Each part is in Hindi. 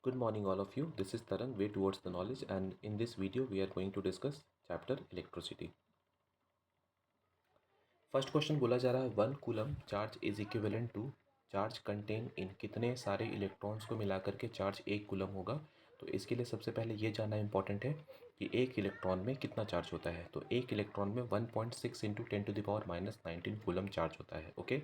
Good morning all of you. This is Tarang, Way Towards the Knowledge, and in this video we are going to discuss chapter electricity. First question बोला जा रहा है 1 coulomb charge is equivalent to charge contain in कितने सारे इलेक्ट्रॉन्स को मिलाकर के चार्ज 1 कूलम होगा। तो इसके लिए सबसे पहले ये जानना इंपॉर्टेंट है कि एक इलेक्ट्रॉन में कितना चार्ज होता है। तो एक इलेक्ट्रॉन में 1.6 इंटू 10⁻⁻19 कूलम चार्ज होता है। ओके,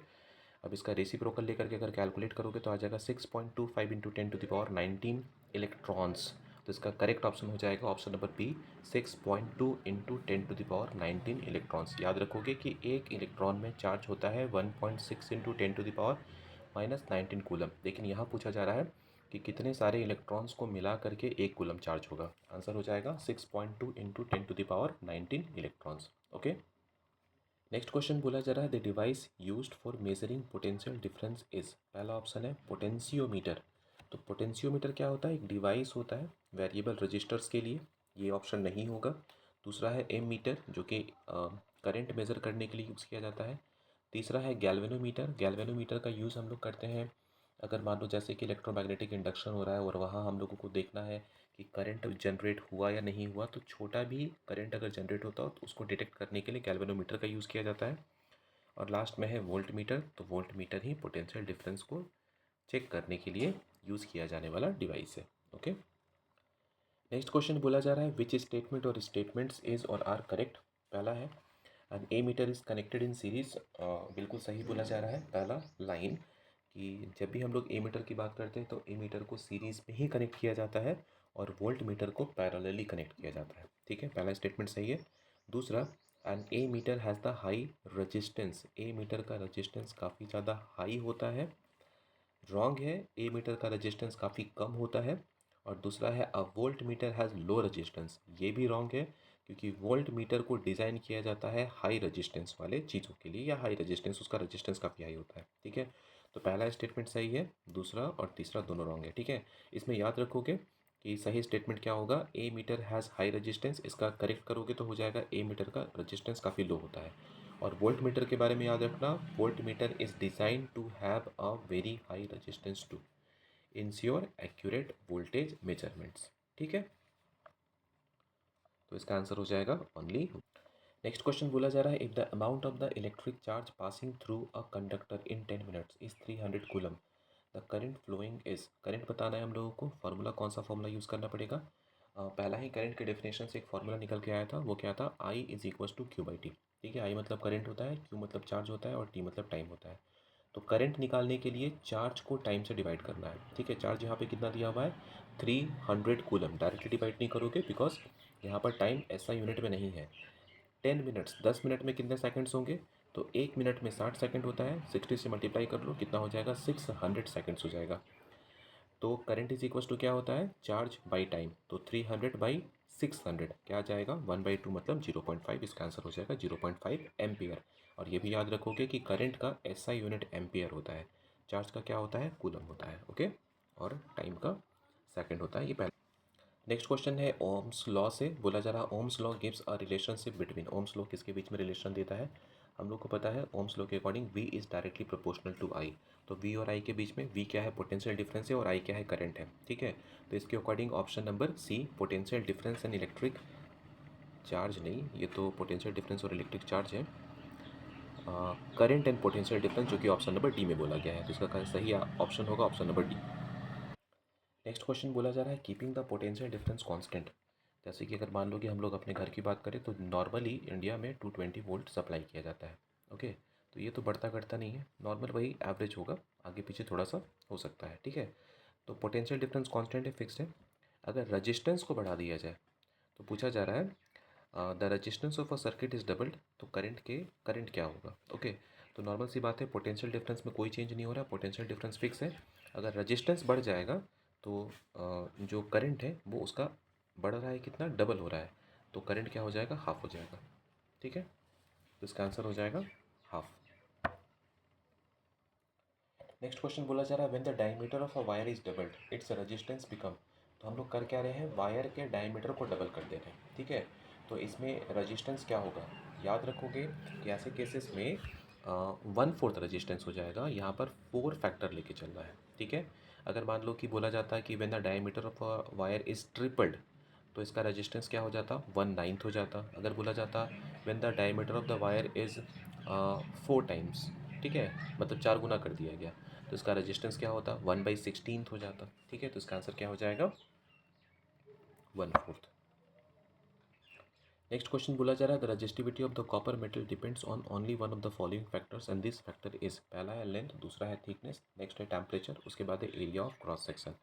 अब इसका रेसिप्रोकल लेकर के अगर कैलकुलेट करोगे तो आ जाएगा 6.25 इंटू 10⁻19 इलेक्ट्रॉन्स। तो इसका करेक्ट ऑप्शन हो जाएगा option number B 6.2 into 10⁻19 electrons. याद रखोगे कि एक इलेक्ट्रॉन में चार्ज होता है 1.6 इंटू 10⁻⁻19 कूलम, लेकिन यहाँ पूछा जा रहा है कि कितने सारे इलेक्ट्रॉन्स को मिला करके 1 कूलम चार्ज होगा। आंसर हो जाएगा 6.2 into 10⁻19 electrons. Okay, next question बोला जा रहा है the device used for measuring potential difference is. पहला ऑप्शन है पोटेंशियोमीटर। तो पोटेंशियोमीटर क्या होता है? एक डिवाइस होता है वेरिएबल रजिस्टर्स के लिए, ये ऑप्शन नहीं होगा। दूसरा है एमीटर जो कि करंट मेज़र करने के लिए यूज़ किया जाता है। तीसरा है गैल्वेनोमीटर। गैल्वेनोमीटर का यूज़ हम लोग करते हैं अगर मान लो जैसे कि इलेक्ट्रोमैग्नेटिक इंडक्शन हो रहा है और वहाँ हम लोगों को देखना है कि करंट जनरेट हुआ या नहीं हुआ, तो छोटा भी करंट अगर जनरेट होता हो तो उसको डिटेक्ट करने के लिए गैल्वेनोमीटर का यूज़ किया जाता है। और लास्ट में है वोल्ट मीटर। तो वोल्ट मीटर ही पोटेंशियल डिफरेंस को चेक करने के लिए यूज़ किया जाने वाला डिवाइस है। ओके, नेक्स्ट क्वेश्चन बोला जा रहा है which statement or statements is or are correct. पहला है an ammeter is connected in series. बिल्कुल सही बोला जा रहा है पहला लाइन, कि जब भी हम लोग ए मीटर की बात करते हैं तो ए मीटर को सीरीज़ में ही कनेक्ट किया जाता है और वोल्ट मीटर को पैरेलली कनेक्ट किया जाता है। ठीक है, पहला स्टेटमेंट सही है। दूसरा, an ammeter has the high resistance. Ammeter का रजिस्टेंस काफ़ी ज़्यादा हाई होता है। रॉन्ग है, ए मीटर का रजिस्टेंस काफ़ी कम होता है। और दूसरा है a volt meter has low resistance. ये भी रॉन्ग है, क्योंकि वोल्ट मीटर को डिज़ाइन किया जाता है हाई रजिस्टेंस वाले चीज़ों के लिए, या हाई रजिस्टेंस उसका रजिस्टेंस काफ़ी हाई होता है। ठीक है, तो पहला स्टेटमेंट सही है, दूसरा और तीसरा दोनों रॉन्ग है। ठीक है, इसमें याद रखोगे कि सही स्टेटमेंट क्या होगा, ए मीटर हैज़ हाई रजिस्टेंस। इसका करेक्ट करोगे तो हो जाएगा ए मीटर का रजिस्टेंस काफ़ी लो होता है। और वोल्ट मीटर के बारे में याद रखना, voltmeter is design to have a very high resistance to ensure accurate voltage measurements. ठीक है, तो इसका आंसर हो जाएगा ओनली। नेक्स्ट क्वेश्चन बोला जा रहा है if the amount of the electric charge passing through a conductor in 10 minutes is 300 coulomb, the current following is. Current बताना है हम लोगों को। फार्मूला कौन सा फार्मूला यूज़ करना पड़ेगा? पहला ही करंट के डेफिनेशन से एक फार्मूला निकल के आया था, वो क्या था? I is equal to q by t. ठीक है, आई मतलब करंट होता है, क्यू मतलब चार्ज होता है और टी मतलब टाइम होता है। तो करंट निकालने के लिए चार्ज को टाइम से डिवाइड करना है। ठीक है, चार्ज यहाँ पे कितना दिया हुआ है? 300 कूलम। डायरेक्टली डिवाइड नहीं करोगे बिकॉज यहाँ पर टाइम ऐसा यूनिट में नहीं है। 10 मिनट्स, 10 मिनट में कितने सेकंड्स होंगे? तो 1 मिनट में 60 सेकंड होता है। 60 से मल्टीप्लाई कर लो, कितना हो जाएगा? 600 सेकंड्स हो जाएगा। तो करंट इज इक्वल टू क्या होता है? Charge by time. तो 300 बाई 600 क्या आ जाएगा? 1/2 मतलब 0.5। इसका आंसर हो जाएगा 0.5 एम्पियर। और ये भी याद रखोगे कि करंट का एसआई यूनिट एम्पियर होता है, चार्ज का क्या होता है? कूलम होता है। ओके, और टाइम का सेकंड होता है। ये पहला। नेक्स्ट क्वेश्चन है ओम्स लॉ से बोला जा रहा है Ohm's law gives a relationship between. Ohm's law किसके बीच में रिलेशन देता है? हम लोग को पता है ओम्स लॉ के according V is directly proportional to I। तो V और I के बीच में V क्या है? पोटेंशियल डिफरेंस है, और I क्या है? करंट है। ठीक है, तो इसके according option number C potential difference and electric charge नहीं, ये तो पोटेंशियल डिफरेंस और इलेक्ट्रिक चार्ज है। करंट एंड पोटेंशियल डिफरेंस जो कि ऑप्शन नंबर डी में बोला गया है, तो इसका सही ऑप्शन होगा option number D. Next question बोला जा रहा है keeping the potential difference constant. जैसे कि अगर मान लो कि हम लोग अपने घर की बात करें तो नॉर्मली इंडिया में 220 वोल्ट सप्लाई किया जाता है। ओके, तो ये तो बढ़ता घटता नहीं है, नॉर्मल वही एवरेज होगा, आगे पीछे थोड़ा सा हो सकता है। ठीक है, तो पोटेंशियल डिफरेंस कांस्टेंट है, फिक्स्ड है। अगर रजिस्टेंस को बढ़ा दिया जाए तो पूछा जा रहा है the resistance of a circuit is doubled, तो करंट क्या होगा? ओके, तो नॉर्मल सी बात है, पोटेंशियल डिफरेंस में कोई चेंज नहीं हो रहा, पोटेंशियल डिफरेंस फिक्स है। अगर रजिस्टेंस बढ़ जाएगा तो जो करंट है वो उसका बढ़ रहा है, कितना? डबल हो रहा है, तो करंट क्या हो जाएगा? हाफ हो जाएगा। ठीक है, तो इसका आंसर हो जाएगा हाफ। नेक्स्ट क्वेश्चन बोला जा रहा है when the diameter of a wire is doubled its resistance become. तो हम लोग कर क्या रहे हैं? वायर के डायमीटर को डबल कर दे रहे हैं। ठीक है, तो इसमें रजिस्टेंस क्या होगा? याद रखोगे कि ऐसे केसेस में 1/4 रजिस्टेंस हो जाएगा। यहाँ पर 4 फैक्टर लेके चल रहा है। ठीक है, अगर मान लो कि बोला जाता है कि when the diameter of a wire is tripled, तो इसका रेजिस्टेंस क्या हो जाता, 1/9 हो जाता। अगर बोला जाता when the diameter of the wire is 4 times, ठीक है, मतलब 4 गुना कर दिया गया, तो इसका रेजिस्टेंस क्या होता, 1/16 हो जाता। ठीक है, तो इसका आंसर क्या हो जाएगा, 1/4। नेक्स्ट क्वेश्चन बोला जा रहा है the resistivity of the copper metal depends on only one of the following factors and this factor is, पहला है लेंथ, दूसरा है थिकनेस, नेक्स्ट है टेम्परेचर, उसके बाद है एरिया ऑफ क्रॉस सेक्शन।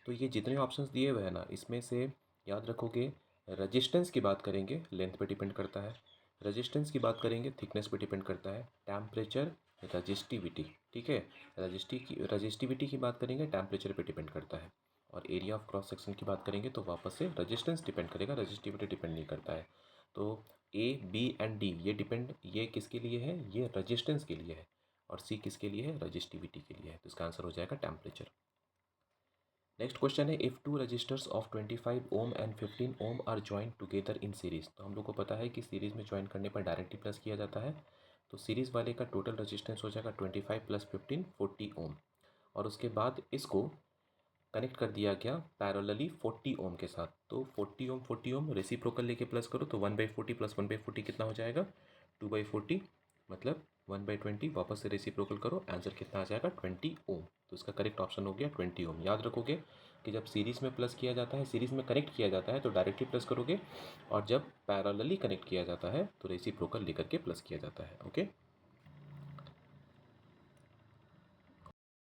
तो ये जितने ऑप्शंस दिए हुए हैं ना, इसमें से याद रखोगे, रजिस्टेंस की बात करेंगे लेंथ पे डिपेंड करता है, रजिस्टेंस की बात करेंगे थिकनेस पे डिपेंड करता है, टेम्परेचर रजिस्टिविटी, ठीक है, रजिस्टिविटी की बात करेंगे टेम्परेचर पे डिपेंड करता है, और एरिया ऑफ क्रॉस सेक्शन की बात करेंगे तो वापस से रजिस्टेंस डिपेंड करेगा, रजिस्टिविटी डिपेंड नहीं करता है। तो ए बी एंड डी ये किसके लिए है, ये रजिस्टेंस के लिए है, और सी किसके लिए है, रजिस्टिविटी के लिए है। तो इसका आंसर हो जाएगा टेम्परेचर। नेक्स्ट क्वेश्चन है if two resistors of 25 ohm and 15 ohm are joint together in series. तो हम लोग को पता है कि सीरीज में ज्वाइन करने पर डायरेक्टली प्लस किया जाता है, तो सीरीज वाले का टोटल रजिस्टेंस हो जाएगा 25 + 15 40 ओम, और उसके बाद इसको कनेक्ट कर दिया गया पैरेलली 40 ओम के साथ। तो 40 ओम रेसिप्रोकल लेके प्लस करो तो 1/40 + 1/40 कितना हो जाएगा, 2/40, मतलब 1/20, वापस से रेसिप्रोकल करो, आंसर कितना आ जाएगा, 20 ओम। तो इसका करेक्ट ऑप्शन हो गया 20 ओम। याद रखोगे कि जब सीरीज़ में प्लस किया जाता है, सीरीज़ में कनेक्ट किया जाता है तो डायरेक्टली प्लस करोगे, और जब पैरेलली कनेक्ट किया जाता है तो रेसिप्रोकल लेकर के प्लस किया जाता है। ओके।